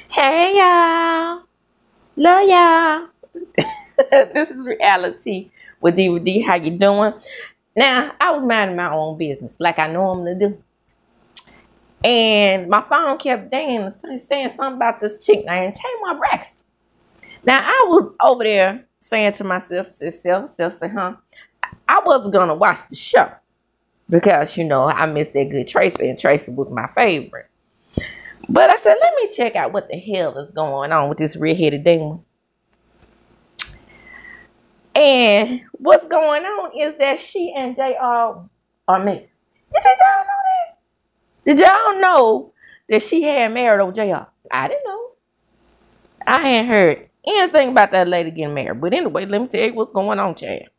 Hey y'all, love y'all. This is reality with DVD. How you doing? Now I was minding my own business like I normally do, and my phone kept dinging, saying something about this chick named TAMAR Braxton. Now I was over there saying to myself, I wasn't gonna watch the show because I missed that good Tracy, and Tracy was my favorite. But I said, let me check out what the hell is going on with this redheaded demon. And what's going on is that she and JR are married. Did y'all know that? Did y'all know that she had married over JR? I didn't know. I hadn't heard anything about that lady getting married. But anyway, let me tell you what's going on, Chad.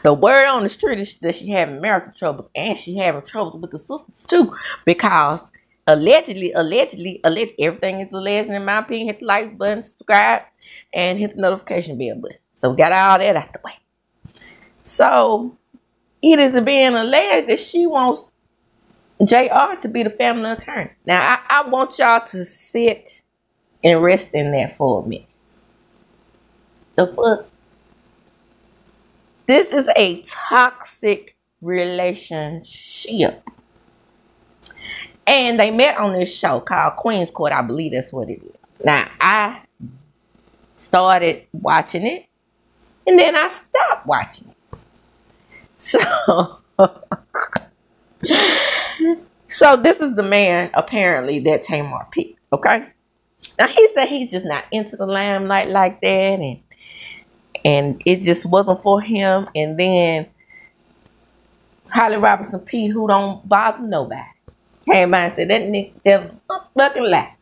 The word on the street is that she having marital troubles, and she having troubles with the sisters too, because allegedly, everything is alleged in my opinion. Hit the like button, subscribe, and hit the notification bell button. So we got all that out the way. So it is being alleged that she wants JR to be the family attorney. Now I want y'all to sit and rest in that for a minute. The fuck? This is a toxic relationship. And they met on this show called Queen's Court. I believe that's what it is. Now, I started watching it, and then I stopped watching it. So this is the man, apparently, that Tamar picked, okay? Now, he said he's just not into the limelight like that, and it just wasn't for him. And then Holly Robinson Pete, who don't bother nobody, came by and said that nigga tell fucking lie.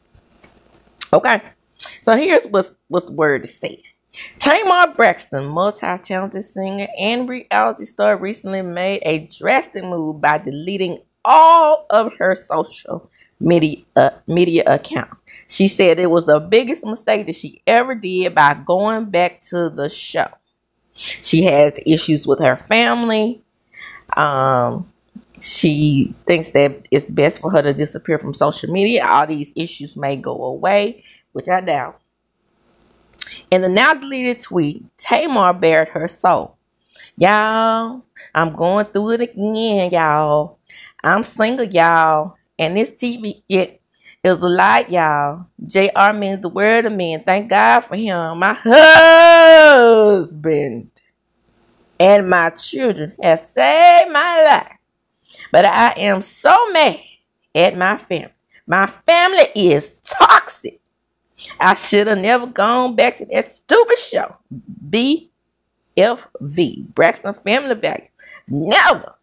Okay, so here's what the word is saying. Tamar Braxton, multi-talented singer and reality star, recently made a drastic move by deleting all of her social media accounts. She said it was the biggest mistake that she ever did by going back to the show. She has issues with her family. She thinks that it's best for her to disappear from social media. All these issues may go away, which I doubt. In the now deleted tweet, Tamar bared her soul. Y'all, I'm going through it again, y'all. I'm single, y'all. And this TV is a lie, y'all. JR means the world to me, and thank God for him. My husband and my children have saved my life. But I am so mad at my family. My family is toxic. I should have never gone back to that stupid show. BFV, Braxton Family Values. Never.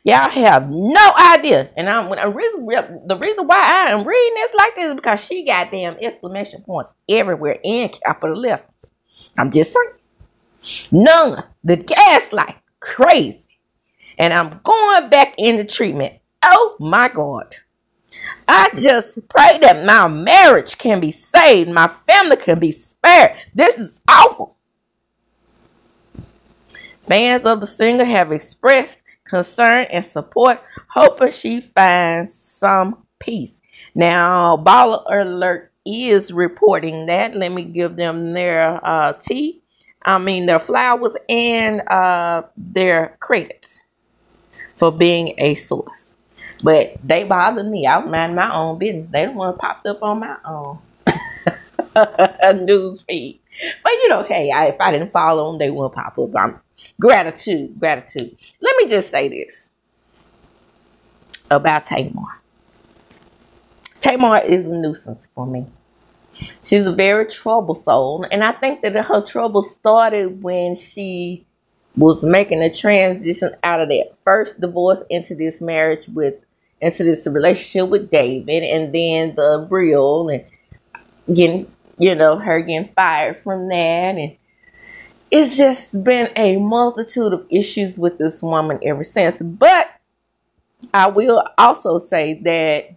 Y'all have no idea. And the reason why I am reading this like this is because she got damn exclamation points everywhere in capital letters. I'm just saying. None. The gaslight. Crazy. And I'm going back into treatment. Oh my God. I just pray that my marriage can be saved. My family can be spared. This is awful. Fans of the singer have expressed concern and support, hoping she finds some peace. Now, Baller Alert is reporting that. Let me give them their their flowers and their credits for being a source. But they bother me. I mind my own business. They don't want to pop up on my own news feed. But hey, if I didn't follow them, they wouldn't pop up. Gratitude. Let me just say this about Tamar. Tamar is a nuisance for me. She's a very troublesome, and I think that her trouble started when she was making a transition out of that first divorce into this marriage into this relationship with David, and then the real and getting, her getting fired from that. And it's just been a multitude of issues with this woman ever since. But I will also say that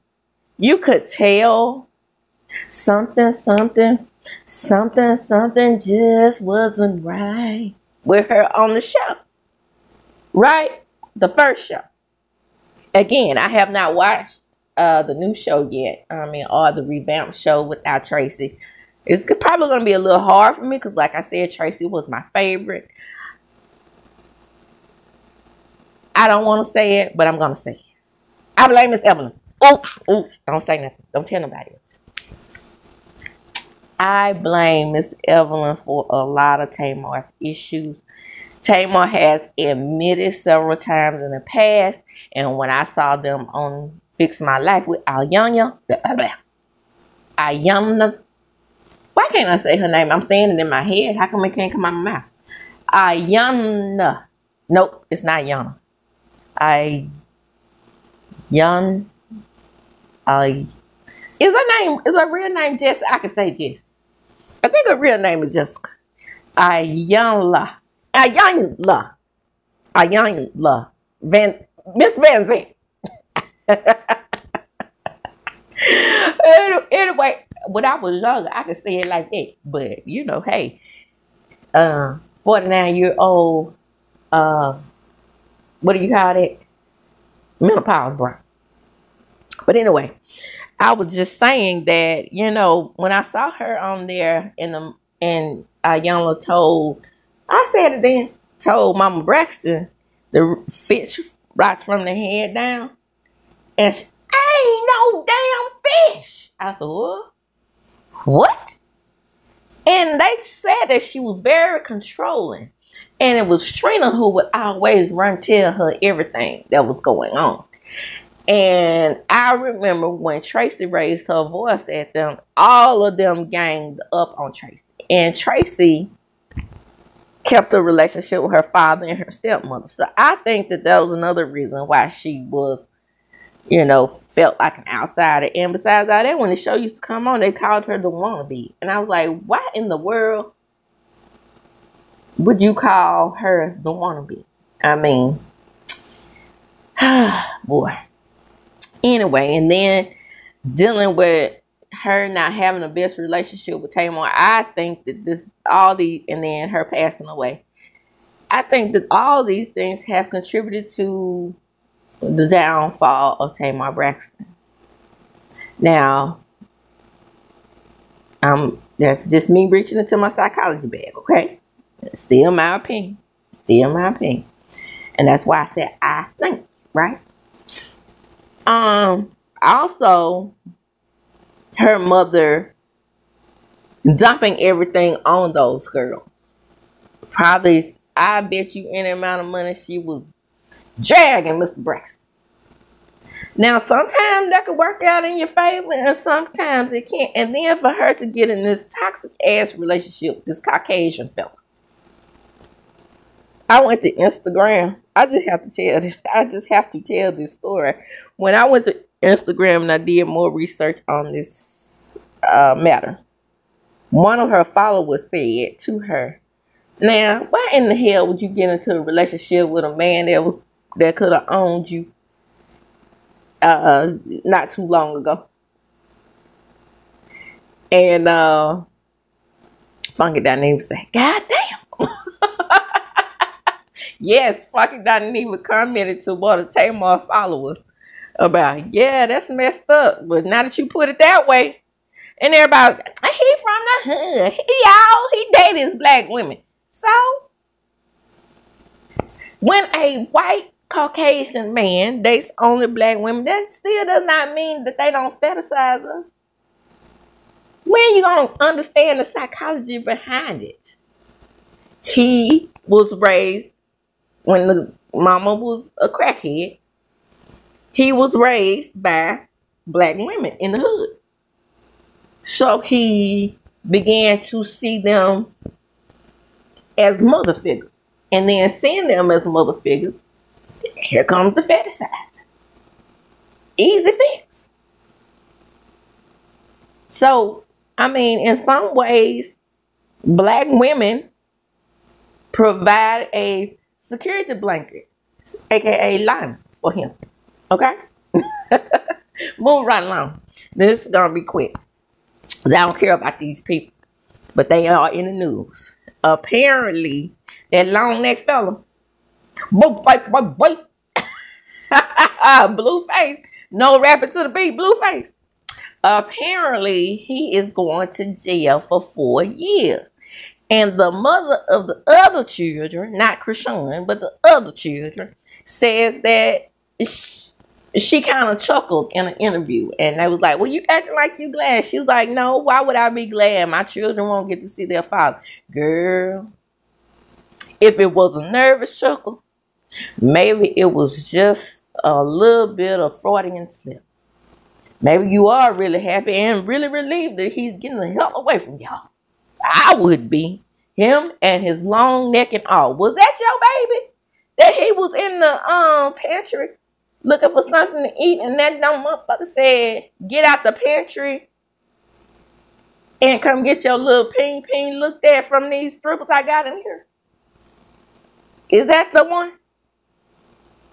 you could tell something just wasn't right with her on the show. Right? The first show. Again, I have not watched the new show yet. I mean, or the revamped show without Tracy. It's probably going to be a little hard for me because, like I said, Tracy was my favorite. I don't want to say it, but I'm going to say it. I blame Miss Evelyn. Oops. Don't say nothing. Don't tell nobody else. I blame Miss Evelyn for a lot of Tamar's issues. Tamar has admitted several times in the past, and when I saw them on Fix My Life with Ayanna, why can't I say her name? I'm saying it in my head. How come it can't come out of my mouth? Ayanna. Nope, it's not Yana. Is her real name Jessica? I can say Jess. I think her real name is Jessica. Ayanna. Miss Van Zandt. Anyway, when I was younger, I could say it like that. But, you know, hey, 49-year-old, what do you call it? Menopause, bro. But anyway, I was just saying that, you know, when I saw her on there and Ayanna told Mama Braxton the fish right from the head down. And she, ain't no damn fish. I said, what? And they said that she was very controlling. And it was Trina who would always tell her everything that was going on. And I remember when Tracy raised her voice at them, all of them ganged up on Tracy. And Tracy kept a relationship with her father and her stepmother. So I think that was another reason why she was, you know, felt like an outsider. And besides all that, when the show used to come on, they called her the wannabe. And I was like, why in the world would you call her the wannabe? I mean, boy. Anyway, and then dealing with her not having the best relationship with Tamar, I think that and then her passing away, I think that all these things have contributed to the downfall of Tamar Braxton. Now, that's just me reaching into my psychology bag, okay? It's still my opinion. And that's why I said I think, right? Also, her mother dumping everything on those girls. Probably, I bet you any amount of money she was dragging Mr. Braxton. Now, sometimes that could work out in your favor, and sometimes it can't. And then for her to get in this toxic ass relationship with this Caucasian fella. I went to Instagram. I just have to tell this story. When I went to Instagram and I did more research on this matter, one of her followers said to her, now, why in the hell would you get into a relationship with a man that could have owned you not too long ago? And Funky Dynamic said, God damn. Yes, Funky Dynamic commented to one of Tamar followers about, yeah, that's messed up. But now that you put it that way, and everybody, he from the hood. He dated black women. So, when a white Caucasian man dates only black women, that still does not mean that they don't fetishize us. When you going to understand the psychology behind it? He was raised, when the mama was a crackhead, he was raised by black women in the hood. So he began to see them as mother figures. And then seeing them as mother figures, here comes the fetishizing. Easy fix. So, I mean, in some ways, black women provide a security blanket, aka line for him. Okay? Move right along. This is going to be quick. Because I don't care about these people. But they are in the news. Apparently, that long neck fella, blue face, No rapping to the beat, Blueface. Apparently, he is going to jail for 4 years. And the mother of the other children, not CHRISEAN, but the other children, says that she kind of chuckled in an interview. And they was like, well, you acting like you glad. She was like, no, why would I be glad? My children won't get to see their father. Girl, if it was a nervous chuckle, maybe it was just a little bit of Freudian slip. Maybe you are really happy and really relieved that he's getting the hell away from y'all. I would be. Him and his long neck and all. Was that your baby? That he was in the pantry looking for something to eat, and that dumb motherfucker said, get out the pantry and come get your little ping looked at from these strippers I got in here. Is that the one?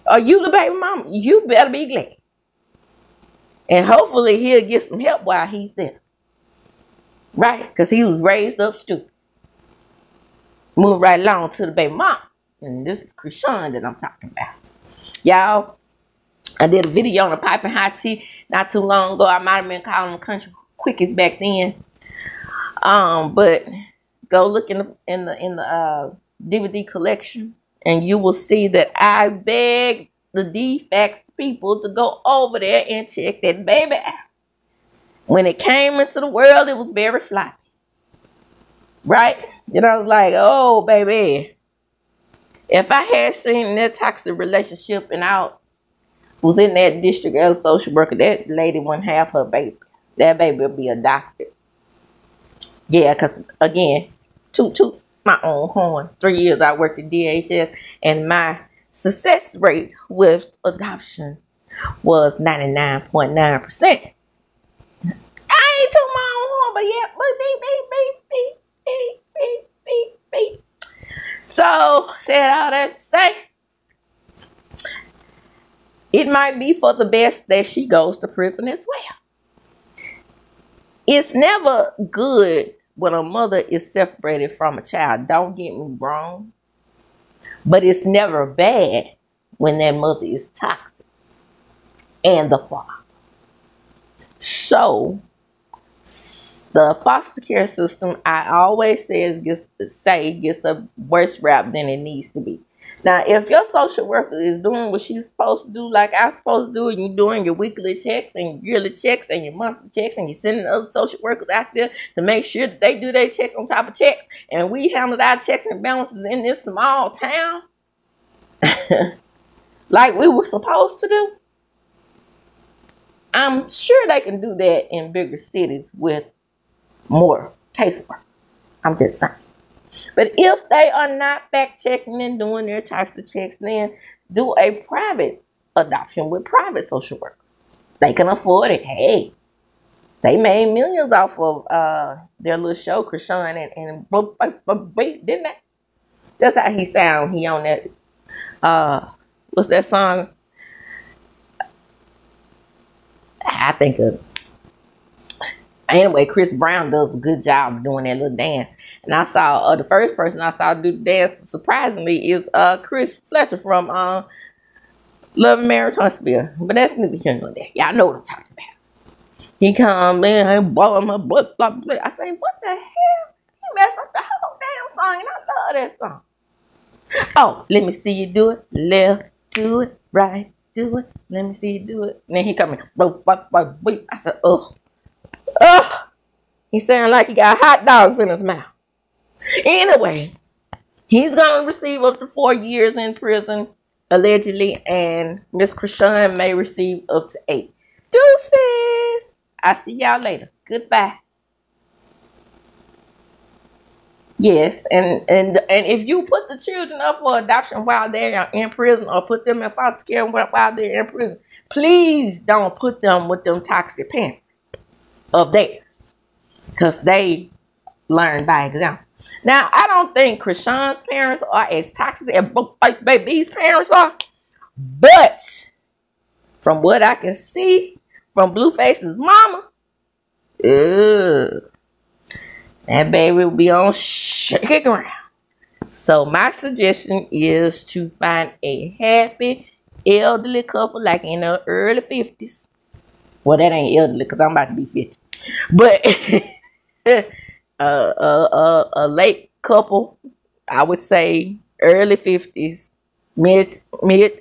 Are you the baby mama? You better be glad. And hopefully he'll get some help while he's there. Right? Because he was raised up stupid. Moving right along to the baby mom. And this is CHRISEAN that I'm talking about. Y'all, I did a video on a piping hot tea not too long ago. I might have been calling them country quickies back then. But go look in the DVD collection, and you will see that I begged the DFAX people to go over there and check that baby out. When it came into the world, it was very floppy. Right? And I was like, oh, baby. If I had seen that toxic relationship and I was in that district as a social worker, that lady wouldn't have her baby. That baby would be adopted. Yeah, because, again, toot my own horn. 3 years I worked at DHS, and my success rate with adoption was 99.9%. I ain't toot my own horn, but yeah, beep. So, said all that to say, it might be for the best that she goes to prison as well. It's never good when a mother is separated from a child. Don't get me wrong. But it's never bad when that mother is toxic. And the father. So, the foster care system, I always say, gets a worse rap than it needs to be. Now, if your social worker is doing what she's supposed to do, like I'm supposed to do, and you're doing your weekly checks and your yearly checks and your monthly checks, and you're sending other social workers out there to make sure that they do their checks on top of checks, and we handle our checks and balances in this small town like we were supposed to do, I'm sure they can do that in bigger cities with more casework. I'm just saying. But if they are not fact-checking and doing their types of checks, then do a private adoption with private social workers. They can afford it. Hey, they made millions off of their little show, CHRISEAN, and didn't they? That's how he sound. He on that, what's that song? I think of. Anyway, Chris Brown does a good job of doing that little dance. And I saw, the first person I saw do the dance, surprisingly, is Chris Fletcher from Love and Marriage Huntsville. But that's neither here nor there. Y'all know what I'm talking about. He come in and blowing my butt, blah, blah. I say, what the hell? He messed up the whole damn song, and I love that song. Oh, let me see you do it. Left, do it. Right, do it. Let me see you do it. And then he come in. I said, oh. Oh, he sounded like he got hot dogs in his mouth. Anyway, he's going to receive up to 4 years in prison, allegedly, and Miss CHRISEAN may receive up to 8. Deuces! I'll see y'all later. Goodbye. Yes, and if you put the children up for adoption while they're in prison, or put them in foster care while they're in prison, please don't put them with them toxic parents of theirs, because they learn by example. Now, I don't think CHRISEAN's parents are as toxic as baby's parents are, but from what I can see from Blueface's mama, that baby will be on shaky ground. So my suggestion is to find a happy, elderly couple, like in the early 50s. Well, that ain't elderly because I'm about to be 50. But a late couple, I would say early 50s,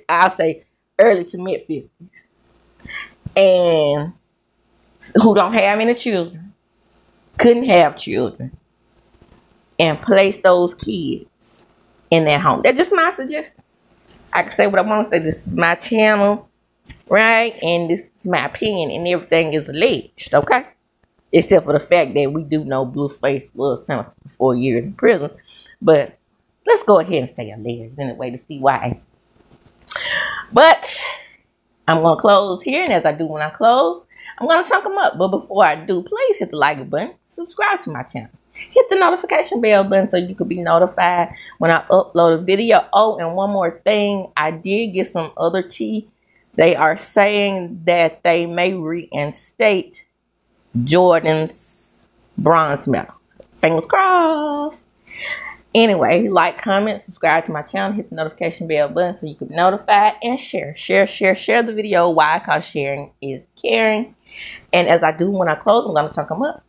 I'll say early to mid 50s, and who don't have any children, couldn't have children, and place those kids in their home. That's just my suggestion. I can say what I want to say. This is my channel, right? And this is my opinion, and everything is alleged, okay? Except for the fact that we do know Blueface was sentenced for 4 years in prison. But let's go ahead and say alleged anyway to see why. But I'm going to close here, and as I do when I close, I'm going to chunk them up. But before I do, please hit the like button, subscribe to my channel. Hit the notification bell button so you can be notified when I upload a video. Oh, and one more thing. I did get some other tea. They are saying that they may reinstate Jordan's bronze medal. Fingers crossed. Anyway, like, comment, subscribe to my channel, hit the notification bell button so you can be notified, and share the video. Why? Because sharing is caring. And as I do when I close, I'm going to chunk them up.